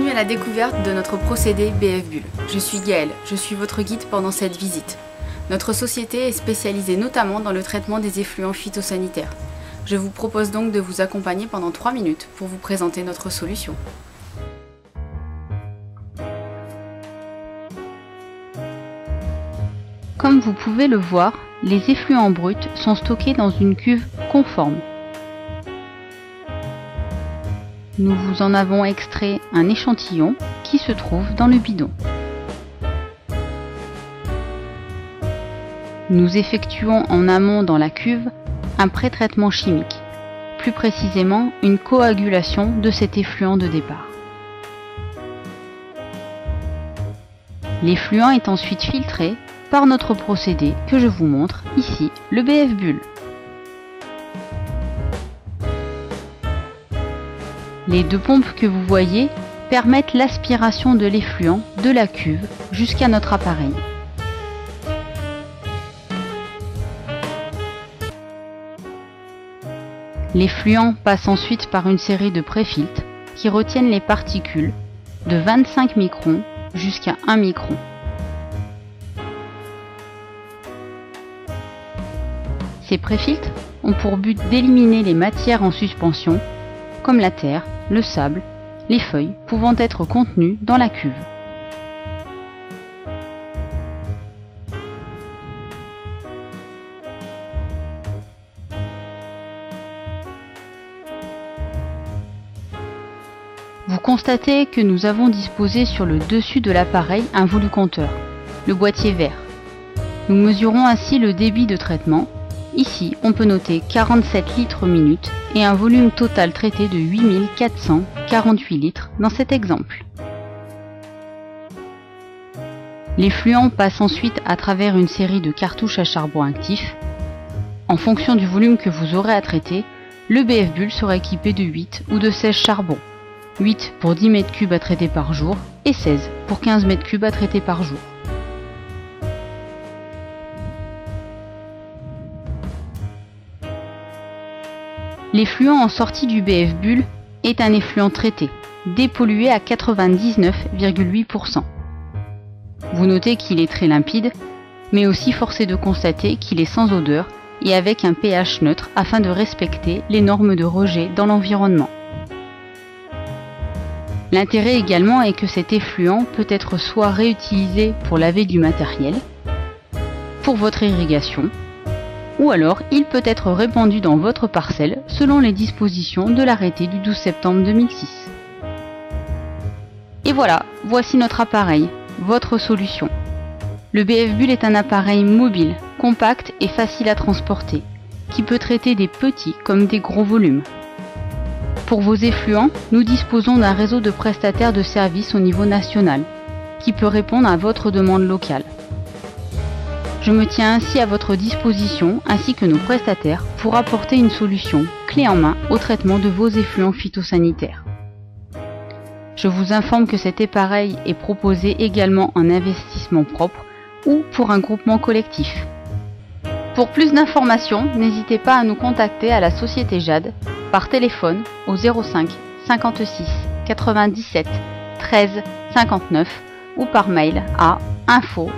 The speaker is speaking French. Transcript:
Bienvenue à la découverte de notre procédé BF Bull. Je suis Gaëlle, je suis votre guide pendant cette visite. Notre société est spécialisée notamment dans le traitement des effluents phytosanitaires. Je vous propose donc de vous accompagner pendant 3 minutes pour vous présenter notre solution. Comme vous pouvez le voir, les effluents bruts sont stockés dans une cuve conforme. Nous vous en avons extrait un échantillon qui se trouve dans le bidon. Nous effectuons en amont dans la cuve un pré-traitement chimique, plus précisément une coagulation de cet effluent de départ. L'effluent est ensuite filtré par notre procédé que je vous montre ici, le BF Bull. Les deux pompes que vous voyez permettent l'aspiration de l'effluent de la cuve jusqu'à notre appareil. L'effluent passe ensuite par une série de préfiltres qui retiennent les particules de 25 microns jusqu'à 1 micron. Ces préfiltres ont pour but d'éliminer les matières en suspension, comme la terre, le sable, les feuilles pouvant être contenues dans la cuve. Vous constatez que nous avons disposé sur le dessus de l'appareil un volucompteur, le boîtier vert. Nous mesurons ainsi le débit de traitement. Ici, on peut noter 47 litres minute et un volume total traité de 8448 litres dans cet exemple. L'effluent passe ensuite à travers une série de cartouches à charbon actif. En fonction du volume que vous aurez à traiter, le BF Bull sera équipé de 8 ou de 16 charbons. 8 pour 10 m3 à traiter par jour et 16 pour 15 m3 à traiter par jour. L'effluent en sortie du BF Bull est un effluent traité, dépollué à 99,8%. Vous notez qu'il est très limpide, mais aussi force est de constater qu'il est sans odeur et avec un pH neutre afin de respecter les normes de rejet dans l'environnement. L'intérêt également est que cet effluent peut être soit réutilisé pour laver du matériel, pour votre irrigation, ou alors il peut être répandu dans votre parcelle selon les dispositions de l'arrêté du 12 septembre 2006. Et voilà, voici notre appareil, votre solution. Le BF Bull est un appareil mobile, compact et facile à transporter, qui peut traiter des petits comme des gros volumes. Pour vos effluents, nous disposons d'un réseau de prestataires de services au niveau national, qui peut répondre à votre demande locale. Je me tiens ainsi à votre disposition, ainsi que nos prestataires, pour apporter une solution clé en main au traitement de vos effluents phytosanitaires. Je vous informe que cet appareil est proposé également en investissement propre ou pour un groupement collectif. Pour plus d'informations, n'hésitez pas à nous contacter à la Société Jade par téléphone au 05 56 97 13 59 ou par mail à info@j-a-de.com.